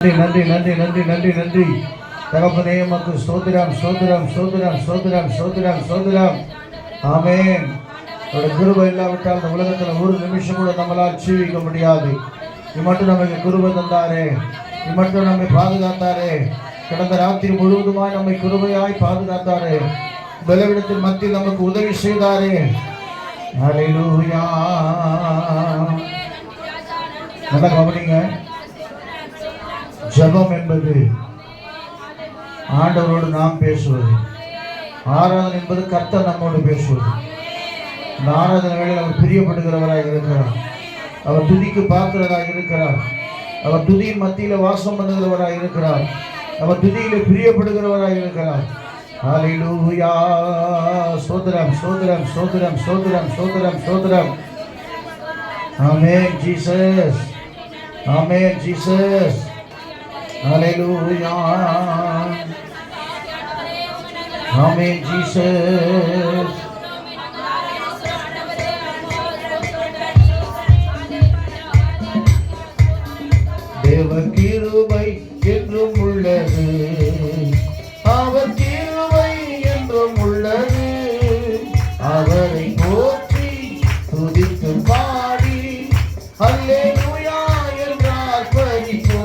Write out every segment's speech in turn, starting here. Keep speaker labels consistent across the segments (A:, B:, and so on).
A: நன்றி நன்றி நன்றி நன்றி நன்றி தகப்பனே, உமக்கு ஸ்தோத்திரம் ஸ்தோத்திரம் ஸ்தோத்திரம் ஸ்தோத்திரம் ஸ்தோத்திரம் ஸ்தோத்திரம். ஆமென். கிருபை இல்லாவிட்டால் இந்த உலகத்தில் ஒரு நிமிஷம் கூட நம்மளால் ஜீவிக்க முடியாது. இது மட்டும் நமக்கு கிருபை தந்தாரே, இது மட்டும் நம்மை பாதுகாத்தாரே. கடந்த ராத்திரி முழுவதுமாய் நம்மை கிருபையாய் பாதுகாத்தாரே. பலவீனத்தின் மத்தியில் நமக்கு உதவி செய்தாரே. ஹல்லேலூயா. நல்லா கவனிங்க. ஜெபம் என்பது ஆண்டவரோடு நாம் பேசுவது. ஆராதனை என்பது கர்த்தர் நம்மோடு பேசுவது. இந்த ஆராதனை வேளையில் அவர் பிரியப்படுகிறவராக இருக்கிறார். அவர் துதிக்கு பாத்திரராக இருக்கிறார். அவர் துதியின் மத்தியில் வாசம் பண்ணுகிறவராக இருக்கிறார். அவர் துதியிலே பிரியப்படுகிறவராக இருக்கிறார். ஹல்லேலூயா. ஸ்தோத்திரம் ஸ்தோத்திரம் ஸ்தோத்திரம் ஸ்தோத்திரம் ஸ்தோத்திரம் ஸ்தோத்திரம். ஆமென் ஜீசஸ். ஆமென் ஜீசஸ். Hallelujah. Amen Jesus. தேவ கிருபை என்றும் உள்ளது, அவர் கிருபை என்றும் உள்ளது. அவரை போற்றி துதித்து பாடி அல்லேலூயா என்றார் பரிசோ.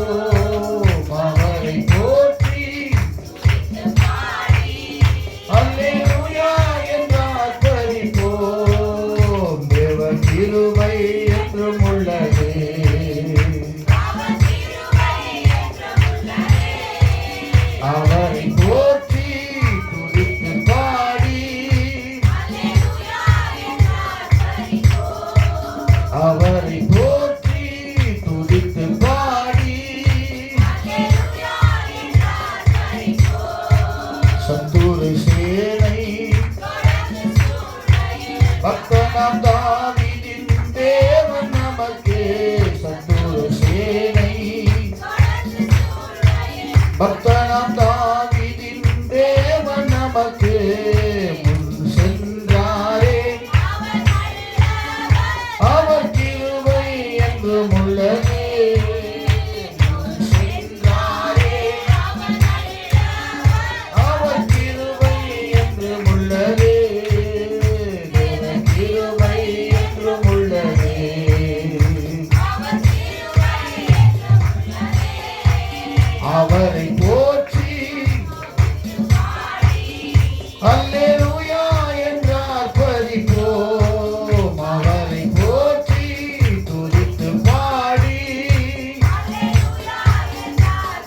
A: கிருபை என்றும் உள்ளது, அவரை போற்றி துதித்து பாடி அவரை போற்றி துதித்து பாடி சத்துரு சேனை பக்தனாம் தாவீதின் தேவன் நமக்கே. சத்துரு சேனை பக்தனாம் தாவீதின் தேவன் நமக்கு முன் சென்றாரே. அவர் கிருபை என்றும் உள்ளது. அவர் கிருபை என்றும் உள்ளது. அவரை போற்றி அல்லேலூயா என்றார் பரிசோம். அவரை போற்றி துதித்து பாடி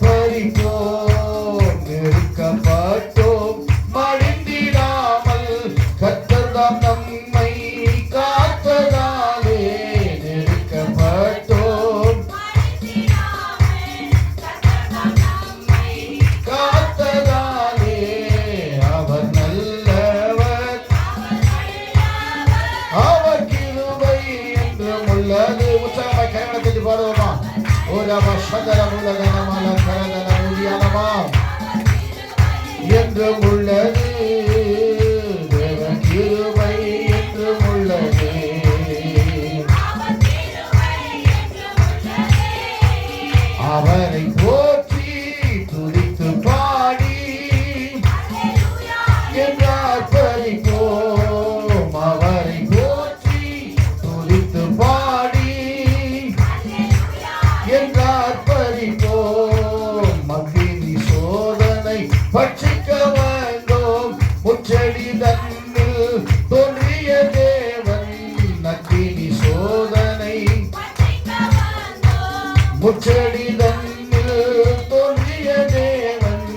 A: பரிசோம். நெருக்கப்பட்டோம் மடிந்திடாமல் கர்த்தர்தாம் நம்மை காத்ததாலே. நெருக்கப்பட்டோம் காத்ததாலே. அவர் நல்லவர், அவர் கிருபை என்றும் உள்ளது. உற்சாகமாய் கைகளை தட்டி பாடுவோமா? ஓலமா சதர மூலதனமால கரதன மூலியானமா என்றும் உள்ளது. தேவ கிருபை என்றும் உள்ளது. அவரை போற்றி துதித்து பாடி என்றார் பரிசோம். அவரை போற்றி துதித்து பாடி என்றார் பரிசோம். மகிழ்ச்சி சோதனை பட்சிக்க வந்தோம், முச்சடி தன்னில் தோன்றிய தேவன். நக்கினி சோதனை முச்சடி தன்னில் தோன்றிய தேவன்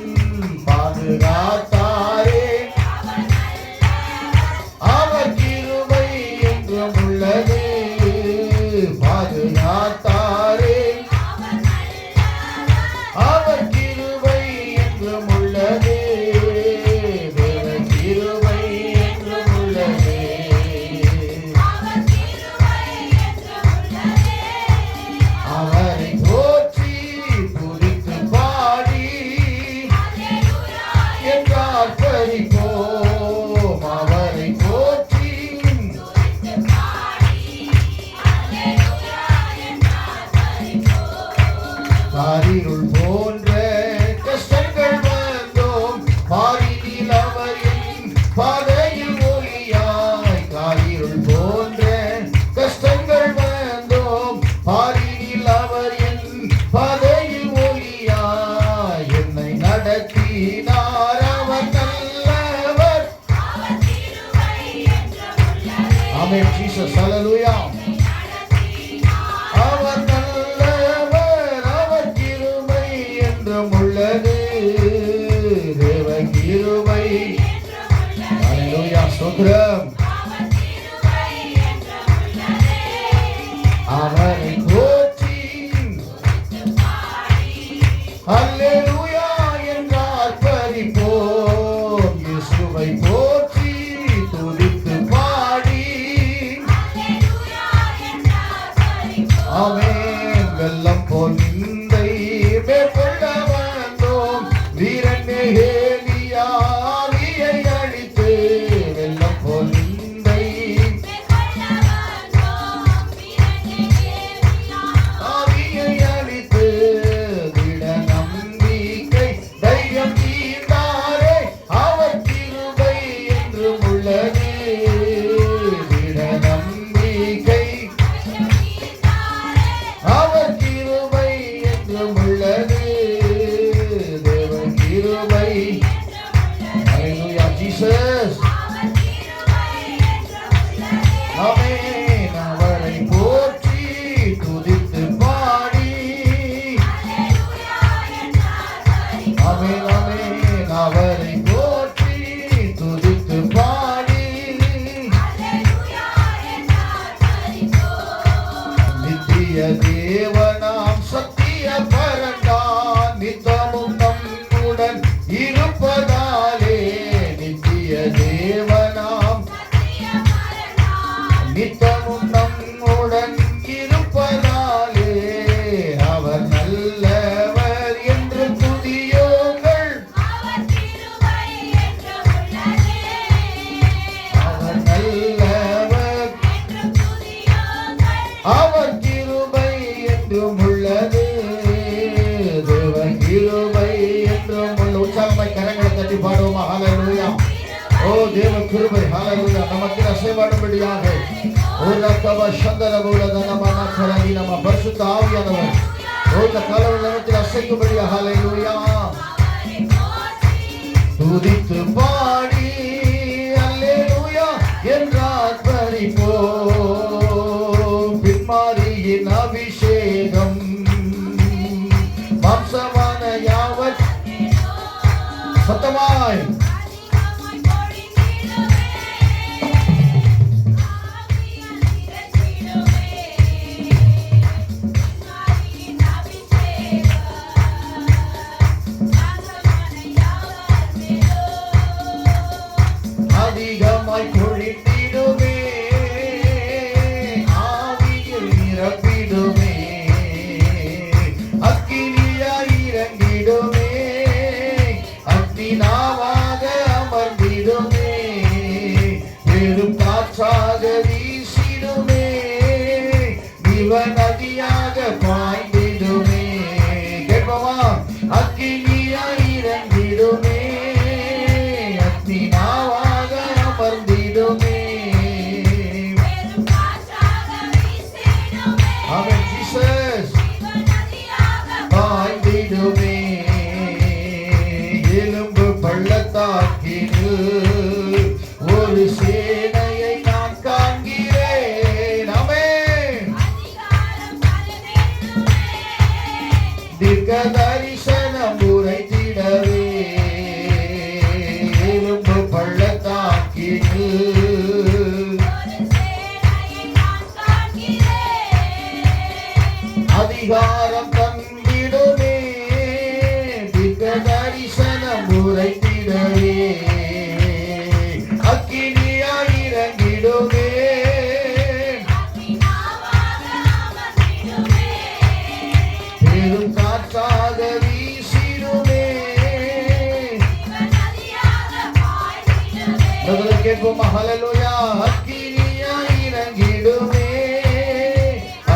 A: பாதுகாத்தாரே. அவர் கிருபை என்றும் உள்ளது. பாதுகாத்தாரே. அவர் கிருபை என்றும் உள்ளது. தேவ கிருபை என்றும் உள்ளது. அவரை போற்றி காரிருள் போன்ற கஷ்டங்கள் வந்தோம் பாரினில் அவர் என் பாதையில் ஒளியாய். காரிருள் போன்ற கஷ்டங்கள் வந்தோம் பாரினில் அவர் என் பாதையில் ஒளியாய். என்னை நடத்தினார் அவர் நல்லவர். ஆமென் ஜீசஸ் ஹல்லேலூயா. அவர் நல்லவர், அவர் கிருபை என்றும் உள்ளது. தேவ கிருபை ஹல்லேலூயா ஸ்தோத்திரம். அவரை போற்றி ஹல்லேலூயா என்றார் பரிபோம். இயேசுவை போற்றி துதித்து பாடி ஆமென். வெள்ளம் போல் நிந்தை மேற்கொள்ள வந்தோம் வீரன் ஏலியாவியை அழித்து. வெள்ளம் போல் நிந்தை ஆவியை அழித்து. திட நம்பிக்கை தைரியம் தீர்ந்தாரே அவர் கிருபை என்றும் உள்ளது. திட நம்பிக்கை அவர் கிருபை என்றும் உள்ளது. தேவ கிருபை ஹல்லேலூயா ஜீசஸ். ஆமென். அவரை போற்றி துதித்து பாடி ஆமென் ஆமென். அவரை போற்றி துதித்து பாடி நித்திய தேவனாம் சத்திய பரண்டான் நித்தமும் நம்முடன் இருப்பதாலே. நித்திய தேவனாம் நித்தமும் நம்முடன் இருப்பதாலே. அவர் நல்லவர் என்று துதியுங்கள். அவர் நல்லவர், அவர் கிருபை என்றும் உள்ளது. தேவ கிருபை என்றும் உள்ள. உற்சாகமாய் கரங்களை தட்டி பாடுவோமா ஹல்லேலூயா. ஓ தேவ கிருபை ஹல்லேலூயா நமக்கு அசைவாடும்படியாக ஒரு கவ சந்தர மூலதனமான கரவி நம்ம பரிசுத்த ஆவியானவர் இந்த காலவெளியில் நமக்கு அசைக்கும்படியாக ஹல்லேலூயா துதித்து பாடி ஹல்லேலூயா என்றார் பரிபோம். பின்மாரியின் அபிஷேகம் மாம்சமான யாவர் சத்தமாய் அதிகமாய் பொழித்திடுமே ஆவியில் நிரப்பிடுமே. அக்கினியாய் இறங்கிடுமே அக்னி நாவாக அமர்ந்திடுமே. பெரும் காற்றாக வீசிடுமே இவ நதியாக பாய்ந்திடுமே. கேட்போமா? அக்கினியாய் இறங்கிடுமே அக்னி நாவாக அமர்ந்திடுமே. ஆமென் ஜீசஸ். பாய்ந்திடுமே எலும்பு பள்ளத்தாக்கில் ஒரு சேனையை நான் காண்கிறேன். ஆமென். தீர்க்க தரிசனம் உரைத்திடவே எலும்பு பள்ளத்தாக்கில் அதிகாரம் தந்திடுமே. தீர்க்க தரிசனம் உரைத்திடவே அக்கினியாய் இறங்கிடுமே. பெரும் காற்றாக வீசிடுமே. கேட்போமா? ஹல்லேலூயா. அக்கினியாய் இறங்கிடுமே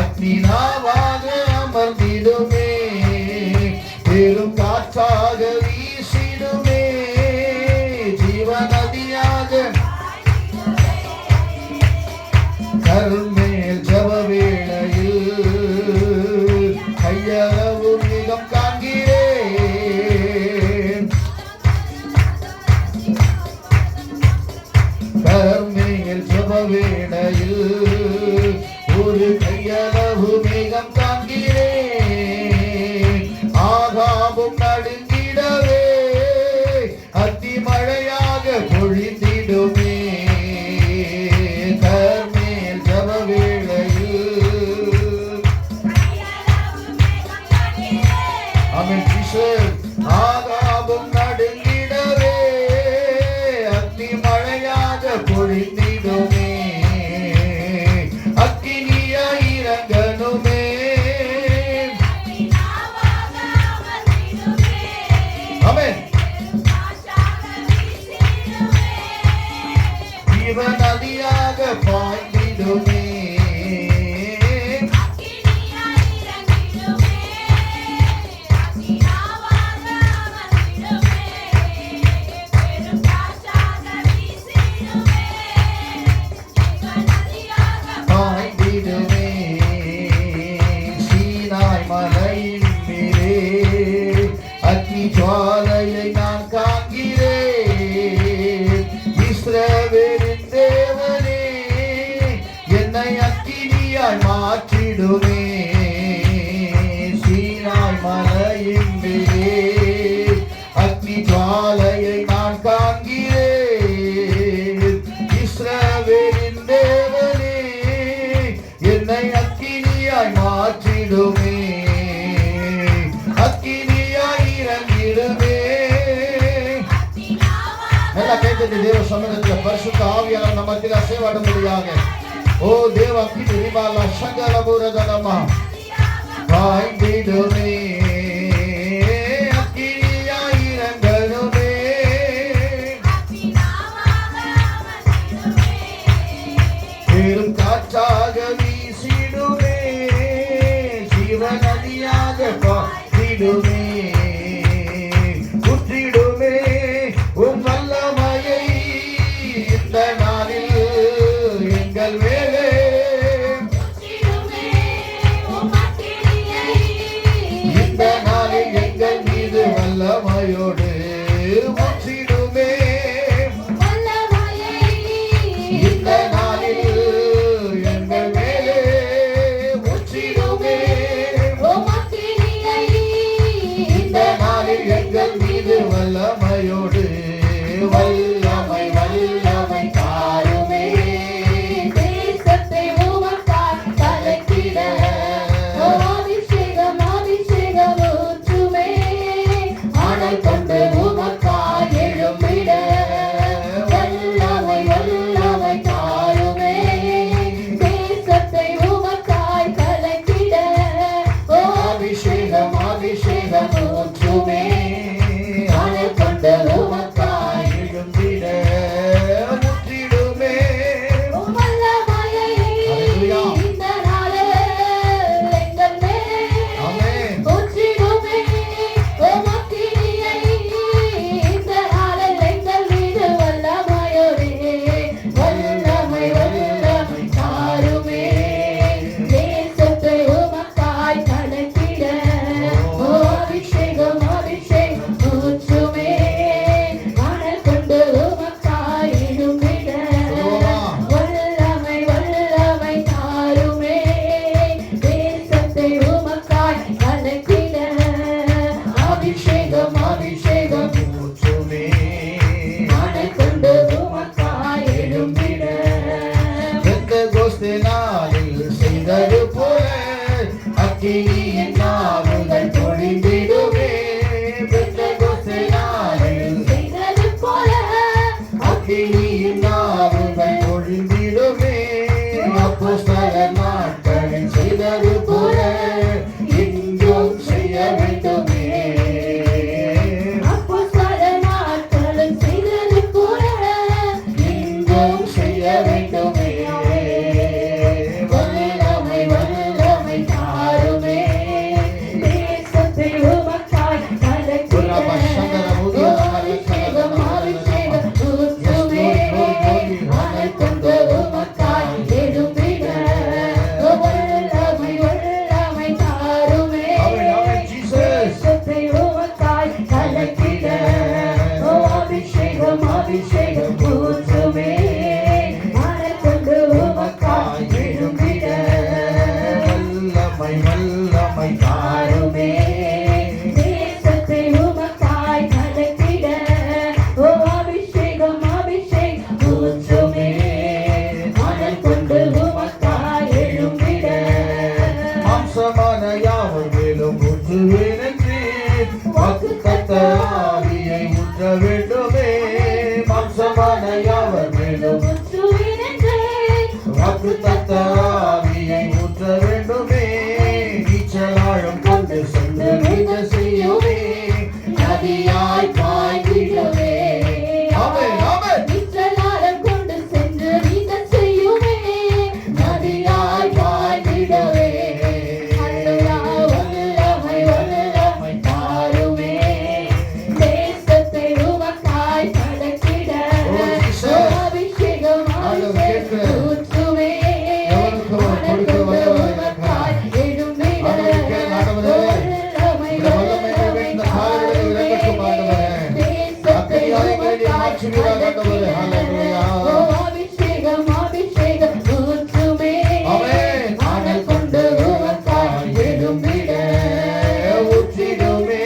A: அக்னி நாவாக அமர்ந்திடுமே. பெரும் காற்றாக வீசிடுமே, ஜீவ நதியாக கருமேல் ஜப வேளையில் கையளவு மிகம் காண்கிறேன். கருமேல் ஜப வேளையில் ஒரு கையளவு மிகம் காண்கிறேன். ஆகாபும் நடுங்கிடவே அத்திமழையாக பொழிந்திடுமே. கர்மேல் ஜப வேளையில் ஆமென் ஜீசஸ். ஆகாபும் நடுங்கிடவே அத்திமழையாக பொழிந்திடுமே. அக்கினியாய் இறங்கணுமே. ஆமென். ஜீவ நதியாக பாய்ந்திடுமே. பாய்ந்திடுமே. சீனாய் மலையின் மேலே அக்னி ஜுவாலையை நான் காண்கிறேன். இஸ்ரவேலின் தேவனே என்னை அக்கினியாய் மாற்றிடுமே. சீனாய் மலையின் மேலே அக்னி ஜுவாலையை நான் காண்கிறேன். இஸ்ரவேலின் தேவனே என்னை அக்கினியாய் மாற்றிடுமே. அக்கினியாய் இறங்கிடுமே. நல்லா கேட்டது தேவ சமூகத்தில் பரிசுத்த ஆவியானவர் நம்ம மத்தியில் அசைவாடும்படியாக. ஓ தேவ அக்கினி ரிபாலா சங்கரபுரதனமா பாய்ந்திடுமே. அக்கினியாய் இறங்கணுமே. பெரும் காற்றாக வீசிடுமே, ஜீவ நதியாக பாய்ந்திடுமே. ஊற்றிடுமே உம் வல்லமையை இந்த நாளில் எங்கள் மேலே. இந்த நாளில் எங்கள் மீது வல்லமையோடு ஊற்றிடுமே. இந்த நாளில் எங்கள் மேலே ஊற்றிடுமே. இந்த நாளில் எங்கள் மீது வல்லமையோடு வல்லமை வல்லமை தாருமே.
B: தேசத்தை உமக்காய் கலக்கிட அபிஷேகம் அபிஷேகம் ஊற்றுமே. அனல் கொண்டு உமக்காய் எழும்பிட வல்லமை வல்லமை தாருமே. தேசத்தை உமக்காய் கலக்கிட அபிஷேகம் அபிஷேகம் ஊற்றுமே. அனல் கொண்டு உமக்காய்
A: எழும்பிட ஊற்றிடுமே.
B: வல்லமையை
A: ஹல்லேலூயா.
B: இந்த நாளில் எங்கள் மேல்
A: ஆமென்.
B: ஊற்றிடுமே. உம் அக்கினியை இந்த நாளில் எங்கள் மீது வல்லமையோடு வல்லமை வல்லமை தாருமே. தேசத்தை உமக்காய் கலக்கிட அபிஷேகம் அபிஷேகம்
A: வாக்குத்தத்த ஆவியை ஊற்ற வேண்டுமே, மாம்சமான யாவர் மேலும் வாக்குத்தத்த ஆவியை ஊற்ற வேண்டுமே, நீச்சலாழம் கொண்டு சென்று நீந்த செய்யுமே, நதியாய் பாய்ந்திடுமே. ஆமென், ஆமென்.
B: நீச்சலாழம் கொண்டு சென்று நீந்த செய்யுமே, நதியாய் பாய்ந்திடுமே. அல்லேலூயா, வல்லமை வல்லமை தாருமே, தேசத்தை உமக்காய் படைத்திட அபிஷேகம் அபிஷேகம் ஊற்றுமே, ஆனந்த உமக்காய் எழும்பிட வல்லமை வல்லமை தாருமே, தேசத்தை உமக்காய் படைத்திட அபிஷேகம் அபிஷேகம் ஊற்றுமே, ஆனந்த கொண்டு உமக்காய் எழும்பிட
A: ஊற்றிடுமே.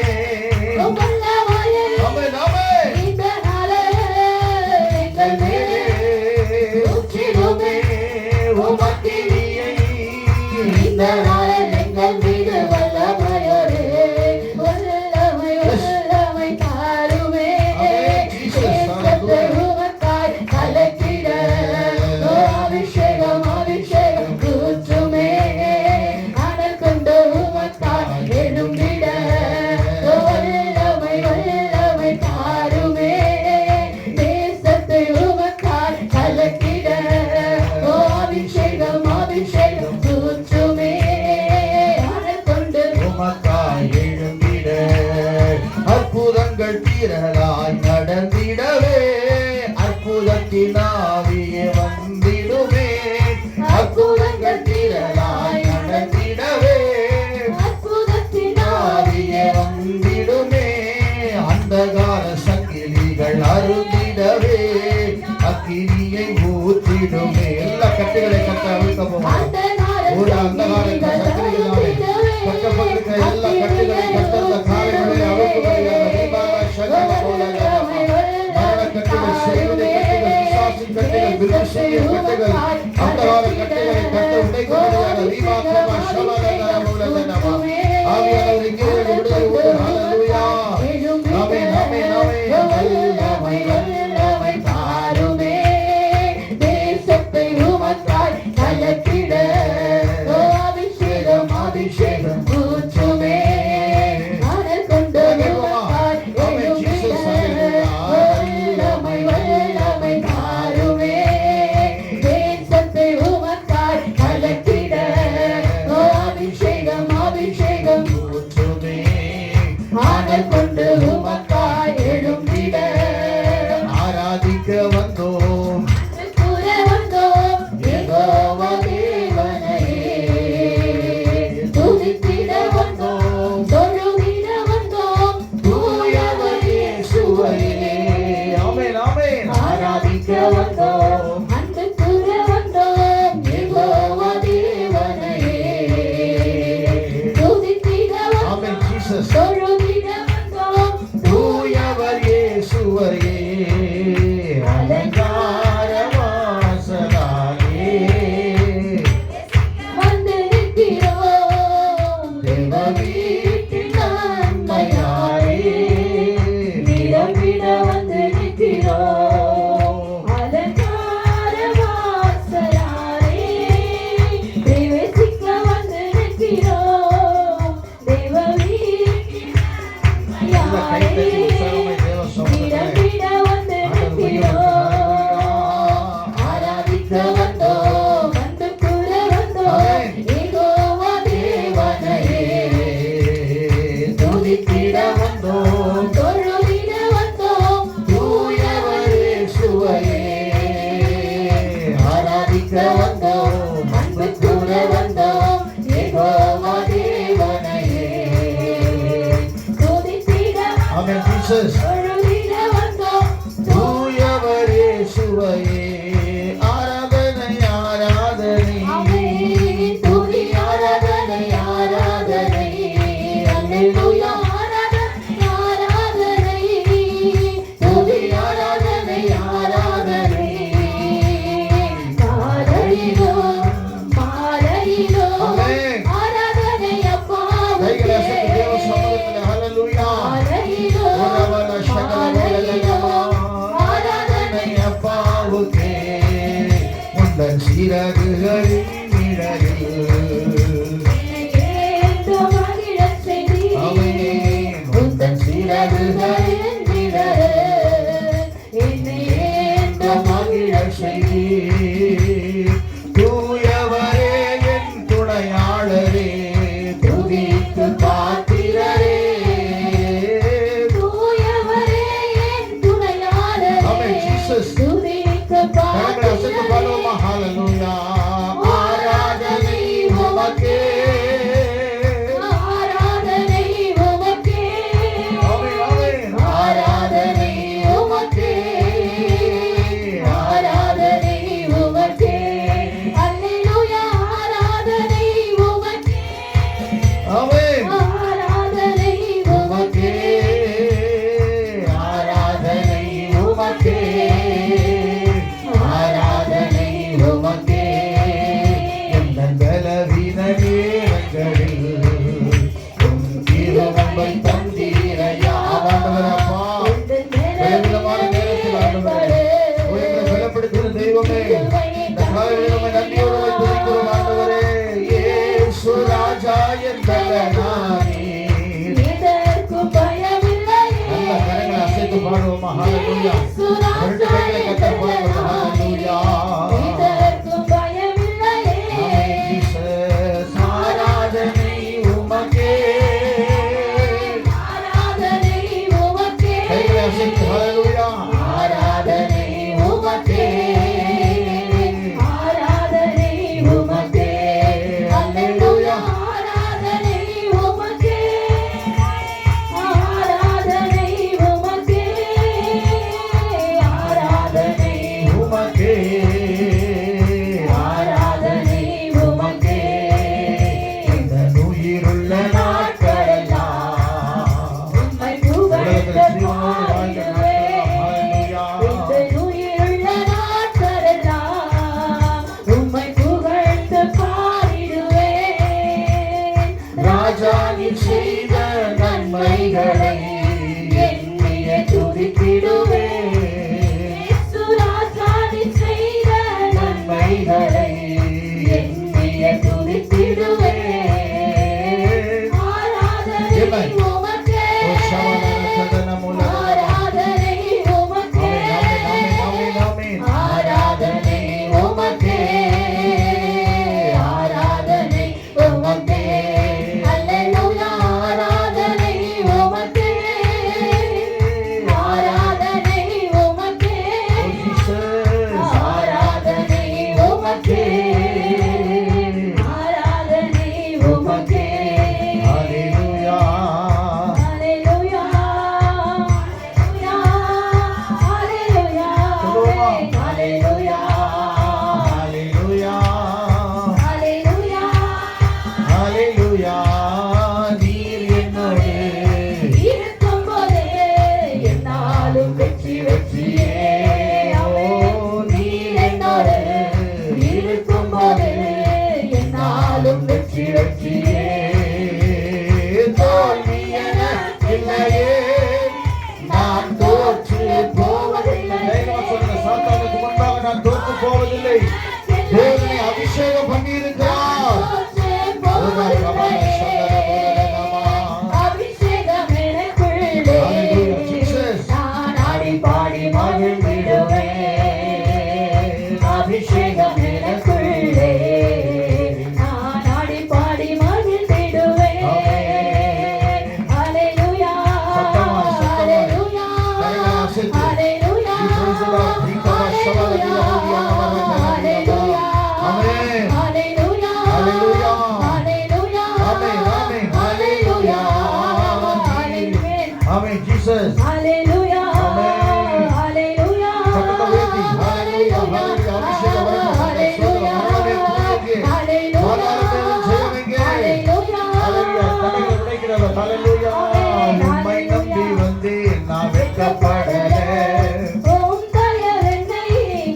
B: வல்லமையே
A: ஆமென், ஆமென்.
B: இந்த நாளே எங்கள் மேலே ஊற்றிடுமே,
A: உமக்கினியை
B: இந்த நாளே எங்கள் மீது வல்லமையோடு வல்லமை வல்லமை தாருமே, தேசத்தை உமக்காய் கலக்கிட அபிஷேகம் அபிஷேகம் ஊற்றுமே, அனல் கொண்டு உமக்காய் எழும்பிட வல்லமை வல்லமை தாருமே, தேசத்தை உமக்காய் கலக்கிட அபிஷேகம் அபிஷேகம் ஊற்றுமே, அனல் கொண்டு
A: உமக்காய் எழும்பிட அற்புதங்கள் திரளாய் நடந்திடவே, அற்புதத்தின் ஆவியே வந்திடுமே, அற்புதங்கள் திரளாய் நடந்திடவே,
B: அற்புதத்தின்
A: ஆவியே வந்திடுமே, அந்தகார சங்கிலிகள் அருந்திடவே, அக்கினியை ஊற்றிடுமே. எல்லா கட்டுகளை கட்ட அவிழ்க்க போவாங்க. ஒரு அந்தகார சங்கிலிகளாலே கட்டப்பட்டிருக்கிற எல்லா கட்டுகளை கட்டந்த காரியங்களை அவிழ்க்கும்படியாக தீபாவளி சங்கம போல மரணக்கட்டுகள், செய்வதை கட்டுகள், பிசாசின் கட்டுகள், விருட்சையின் கட்டுகள், அந்தகார கட்டுகளை கட்ட உடைக்கும்படியாக தீபாவளி சமாதான போல நாம ஆவியானவர் இங்கே விடுதலை உண்டு. ஹல்லேலூயா. ஆமென், ஆமென், ஆமென்.
B: வல்லமை வல்லமை தாருமே, தேசத்தை உமக்காய் கலக்கிட அபிஷேகம் அபிஷேகம் ஊற்றுமே, அனல் கொண்டு உமக்காய் எழும்பிட வல்லமை வல்லமை தாருமே, தேசத்தை உமக்காய் கலக்கிட அபிஷேகம் அபிஷேகம்
A: ஊற்றுமே.
B: ஆனல் கொண்டு உமக்காய் எழும்பிட
A: ஆராதிக்க வந்தோம்,
B: கூற வந்தோம் யெகோவா தேவனையே, துதித்திட வந்தோம் தொழுதிட வந்தோம் தூயவர் இயேசுவையே.
A: ஆமென், ஆமென்.
B: ஆராதிக்க வந்தோம் அன்பு கூற வந்தோம் யெகோவா தேவனையே, துதித்திட
A: ஆமென்,
B: வந்தோம்
A: ஜீசஸ்.
B: தொழுதிட வந்தோம்
A: தூயவர் இயேசுவையே, அலங்கார வாசலாலே
B: வந்து நிற்கிறோம் தேவ வீட்டின் நன்மையாலே, நிரம்பிட வந்து நிற்கிறோம் அலங்கார வாசலாலே, பிரவேசிக்க வந்து நிற்கிறோம் தேவ வீட்டின் நன்மையாலே, நிரம்பிட வந்து நிற்கிறோம் ஆராதிக்க வந்தோம் அன்பு கூற வந்தோம் யெகோவா தேவனையே,
A: துதித்திட வந்தோம்
B: தொழுதிட வந்தோம்
A: தூயவர் இயேசுவையே, ஆராதிக்க வந்தோம்
B: அன்பு கூற வந்தோம் யெகோவா தேவனையே, துதித்திட
A: ஆமென், ஜீசஸ்.
B: தொழுதிட வந்தோம்
A: தூயவர் இயேசுவையே, ஆராதனை ஆராதனை
B: ஆமென், துதி ஆராதனை ஆராதனை அல்லேலூயா ஆராதனை ஆராதனை துதி ஆராதனை ஆராதனை மாலையிலோ மாலையிலோ
A: ஆமென்.
B: ஆராதனை
A: கைகளை
B: அப்பாவுக்கே
A: அசைத்து தேவ சமூகத்திலே ஹல்லேலூயா.
B: மாலையிலோ அழகுகளின் நிழலே என்னை என்றும் மகிழச் செய்தீர்.
A: தூயவரே என் துணையாளரே, துதிக்கு பாத்திரரே.
B: தூயவரே என் துணையாளரே,
A: ஆமென் ஜீசஸ்.
B: துதிக்கு
A: கரங்களை அசைத்து
B: பாத்திரரே.
A: பாடுவோமா? ஹalleluya. ஆராதனை உமக்கே.
B: ஆராதனை உமக்கே.
A: ஆமென் ஆமென்.
B: ஆராதனை உமக்கே. ஆராதனை உமக்கே. அல்லேலூயா. ஆராதனை உமக்கே.
A: ஆமென்.
B: ஆராதனை உமக்கே.
A: ஆராதனை உமக்கே. ஆராதனை உமக்கே. எந்தன் பலவீன நேரங்களில் உம் கிருபை தந்தீரையா. ஆண்டவரப்பா, பலவிதமான நேரத்தில் ஆண்டவரே, உங்களை பலப்படுத்தின தெய்வமே, இந்த காலையில் உம்மை நன்றியோடு வைத்து துதிக்கிறோம் ஆண்டவரே. இயேசு ராஜா என் பலனானீர்.
B: இதற்கு பயமில்லையே.
A: நல்ல கரங்களை அசைத்து பாடுவோமா? ஹalleluya. ரெண்டு கைகளை கத்தர் பாடுவோம். ஹalleluya.
B: இதற்கு பயமில்லையே.
A: ஆமென் ஜீசஸ். ஆராதனை உமக்கே.
B: ஆராதனை உமக்கே.
A: கைகளை அசைத்து ஹalleluya.
B: ஆராதனை உமக்கே. ஆராதனை உமக்கே. அல்லேலூயா. ஆராதனை உமக்கே. ஆராதனை உமக்கே. ஆராதனை
A: உமக்கே.
B: ஆராதனை உமக்கே.
A: இந்த உயிருள்ள நாட்களெல்லாம்
B: உம்மை புகழ்ந்து பாடுவேன். இந்த உயிருள்ள நாட்களெல்லாம் உம்மை புகழ்ந்து பாடிடுவேன்.
A: ராஜா நீர் செய்த நன்மைகளை எண்ணிய துதித்திடுவேன்.
B: இயேசு ராஜா நீர் செய்த நன்மைகளை எண்ணிய துதித்திடுவேன். ஆராதனை உமக்கே. ஆராதனை உமக்கே. ஆராதனை உமக்கே. ஆராதனை உமக்கே. அல்லேலூயா. ஆராதனை உமக்கே. ஆராதனை உமக்கே. ஆராதனை உமக்கே. ஆராதனை உமக்கே.
A: ஹalleluya.
B: அல்லேலூயா. அல்லேலூயா. அல்லேலூயா.
A: ஹalleluya.
B: அல்லேலூயா.
A: ஹalleluya. நீர் என்னோடு
B: இருக்கும்போதே என்னாலும் வெற்றி வெற்றியே. நீர் என்னோடு இருக்கும்போதே என்னாலும் வெற்றி வெற்றியே.
A: தோல்வி எனக்கில்லையே, நான் தோற்று போவதில்லை. தைரியமா சொல்லுங்க, சாத்தானுக்கு முன்பாக நான் தோற்று போவதில்லை. தேவனை அபிஷேகம் பண்ணியிருக்கிறார்.
B: அபிஷேகம் எனக்குள்ளே.
A: Hallelujah, Jesus.
B: நான் ஆடி பாடி மகிழ்ந்திடுவேன். அபிஷேகம் எனக்குள்ளே. நான் ஆடி பாடி மகிழ்ந்திடுவேன். அல்லேலூயா.
A: சத்தமா, சத்தமா.
B: அல்லேலூயா.
A: கரங்களை அசைத்து.
B: அல்லேலூயா.
A: We praise the Lord.
B: Hallelujah.
A: Amen.
B: Hallelujah.
A: Hallelujah.
B: Hallelujah.
A: Amen, amen.
B: Hallelujah.
A: Amen, Jesus.
B: Hallelujah.
A: Amen.
B: அல்லேலூயா.
A: சத்தத்தை உயர்த்தி. Hallelujah, hallelujah. அபிஷேகம் வரட்டும்.
B: அல்லேலூயா.
A: மரணமே துணியுங்க.
B: அல்லேலூயா.
A: மாதாரமே ஜெயமெங்க.
B: அல்லேலூயா.
A: Hallelujah. தடைகளை உடைக்கிறவர். Hallelujah. உம்மை நம்பி வந்தேன், நான் வெட்கப்படல.
B: உம் தயவென்னை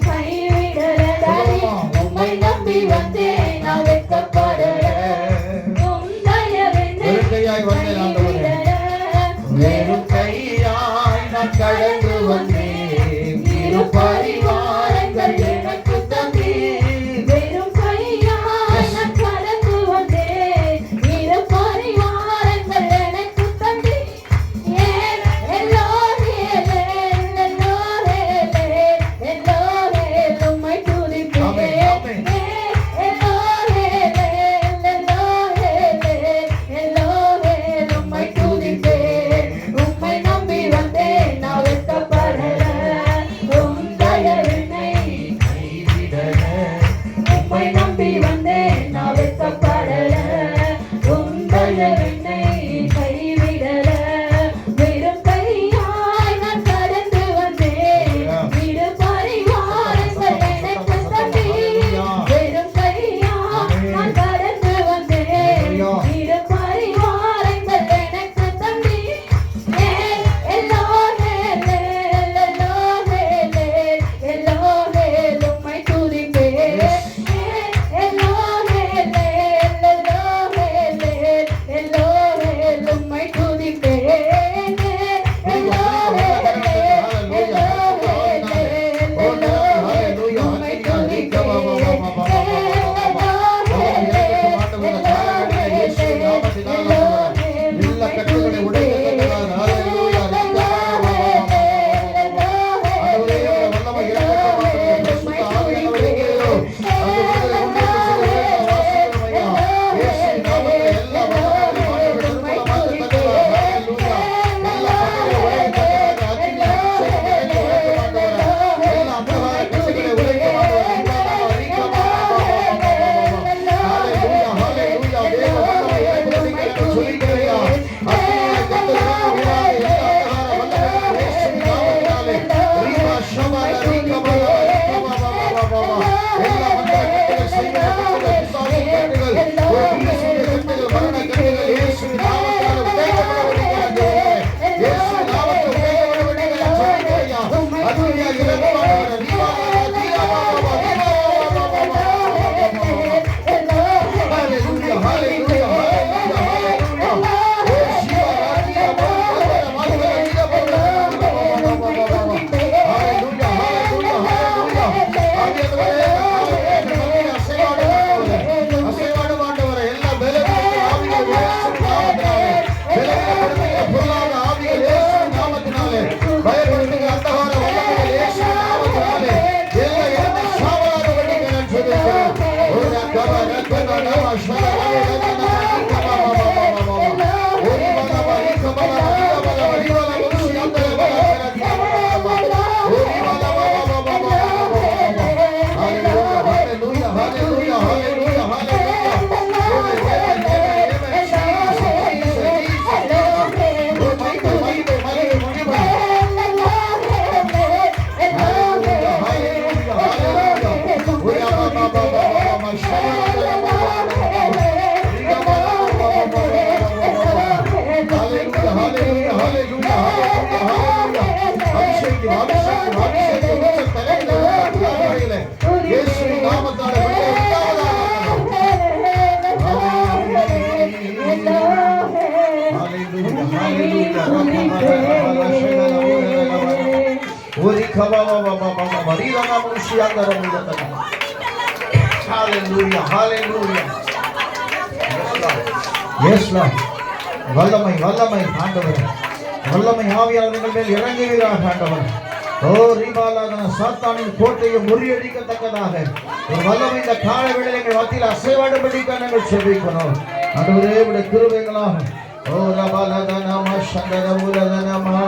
B: கைவிடலடாதே. உம்மை நம்பி வந்தேன் நான் வெட்கப்படல. உம் தயவென்னை
A: வெறும் கையாய் வந்தேன் ஆண்டவரே. வெறும் கையாய் நான் கடந்து வந்தேன். இரு பரிவாரங்கள் எனக்கு தந்தீர்.
B: வெறும் கையாய் நான் கடந்து வந்தேன். இரு பரிவாரங்கள் எனக்கு தந்தீர்.
A: ஹalleluya ஹalleluya ஹalleluya அபிஷேகம் அபிஷேகம் அபிஷேகம் தலையிலே இயேசுவின் நாமத்தாலே வல்லமை வல்லமை ஆண்டவர், வல்லமை ஆவியானவர்கள் மேல் இறங்குவீராக ஆண்டவர். ஓ ரீபாலாதன சாத்தானின் கோட்டையை முறியடிக்கத்தக்கதாக ஒரு வல்லமை இந்த கால வேளையில் எங்கள் மத்தியில் அசைவாடுபடிக்க நாங்கள் செபிக்கணும் ஆண்டவரே. உடைய கிருபைகளாக ஓ ரபாலதனம சந்தரமுலதனமா.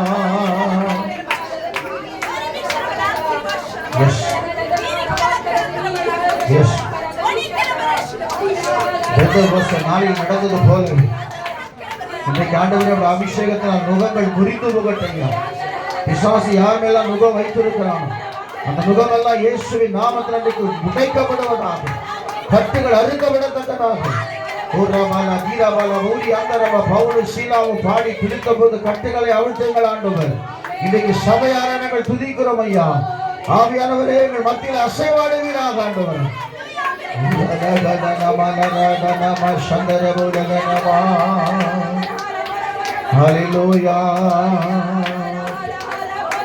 A: எஸ் எஸ் நாளில் நடந்தது போல இன்றைக்கு ஆண்டவரோட அபிஷேகத்தினால் நுகங்கள் முறிந்து முகட்டையா. பிசாசு யார் மேலாம் நுகம் வைத்திருக்கிறான் அந்த நுகமெல்லாம் இயேசுவின் நாமத்தில் அன்றைக்கு உடைக்கப்படுவதாக, கட்டுகள் அறுக்கப்படத்தக்கதாக. பவுலும் சீலாவும் பாடி பிடித்த போது கட்டுகளை அவிழ்த்துங்கள் ஆண்டவர். இன்றைக்கு சபையான நாங்கள் துதிக்கிறோம் ஐயா. ஆவியானவரே எங்கள் மத்தியில் அசைவாடுவீராக ஆண்டவர். ஹல்லேலூயா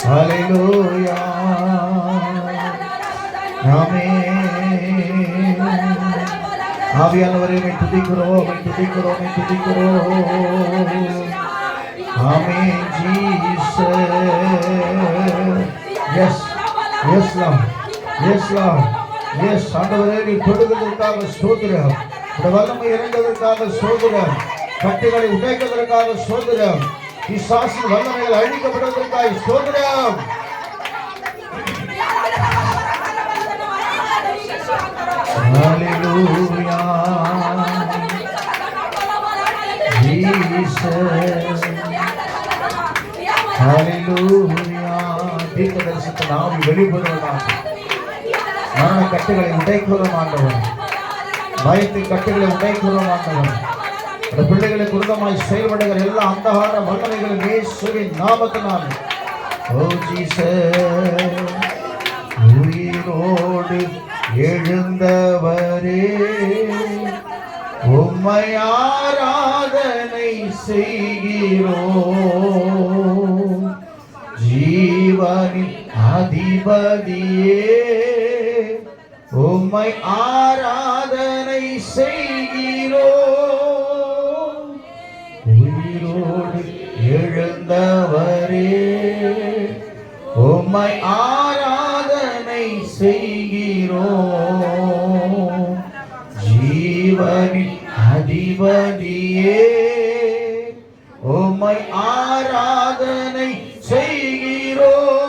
A: ஹல்லேலூயா ஆமென். ஆவியானவரே துதிக்கிறோம் துதிக்கிறோம் துதிக்கிறோம். Amen Jesus. Yes yes lord yes lord yes ஆண்டவரே, நீ தொடுவதற்காக ஸ்தோத்திரம், வல்லமை இறங்குவதற்காக ஸ்தோத்திரம், கட்டுகளை உடைப்பதற்காக ஸ்தோத்திரம், பிசாசின் வல்லமைகள் அழிக்கப்படுவதற்காக ஸ்தோத்திரம். ஹல்லேலூயா ஜீசஸ் ஹல்லேலூயா. தீர்க்கதரிசனத்தின் ஆவி வெளிப்படுவதாக மரண கட்டுகளை உடைக்கிறோம் ஆண்டவர், பயத்தின் கட்டுகளை உடைக்கிறோம் ஆண்டவர். அந்த பிள்ளைகளுக்கு உருவமாய் செயல்படுகிற எல்லா அந்தகார வல்லமைகளும் இயேசுவின் நாமத்தினால் ஓ ஜீசஸ். உயிரோடு எழுந்தவரே உம்மை ஆராதனை செய்கிறோம். ஜீவனின் அதிபதியே உம்மை ஆராதனை செய்கிறோம். உயிரோடு எழுந்தவரே உம்மை ஆராதனை செய்கிறோம். ஜீவனின் அதிபதியே உம்மை ஆராதனை செய்கிறோம்.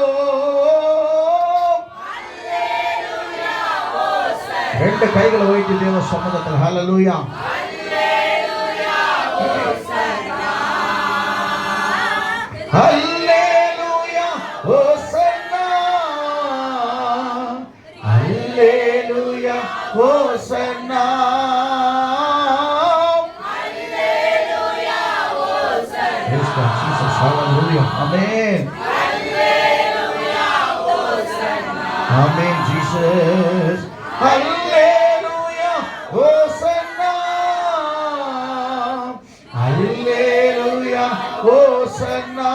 A: ரெண்டு கைகளை வைத்து தேவ சமூகத்தில் ஹல்லேலூயா ஹல்லேலூயா ஹோசன்னா ஹல்லேலூயா ஹோசன்னா ஹல்லேலூயா ஹோசன்னா. Yes God, Jesus, hallelujah, amen, hallelujah ஹோசன்னா, amen Jesus, hallelujah ஹோசன்னா hallelujah ஹோசன்னா.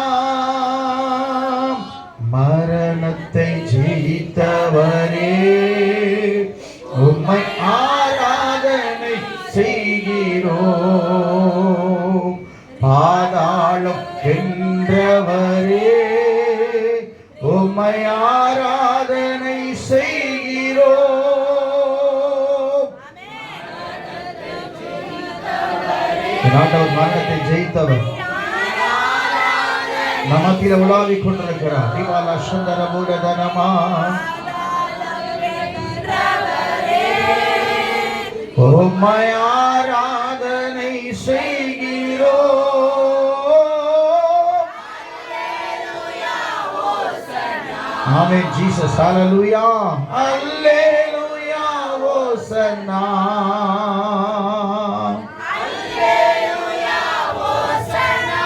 A: மரணத்தை ஜெயித்தவரே உம்மை ஆராதனை செய்கிறோம். பாதாளம் வென்றவரே உம்மை ஆராதனை செய்கிறோம். ஆண்டவர் மரணத்தை ஜெயித்தவர் நமத்தில உலாவிக் கொண்டிருக்கிறார். திவாலா சுந்தர மூடதனமா உம்மை ஆராதனை செய்கிறோம். ஆமென் ஜீசஸ் ஹல்லேலூயா ஹல்லேலூயா ஹோசன்னா ஹல்லேலூயா ஹோசன்னா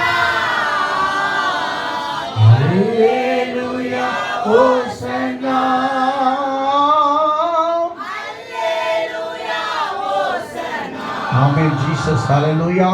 A: ஓசன்னா ஆமென் ஜீசஸ் ஹalleluya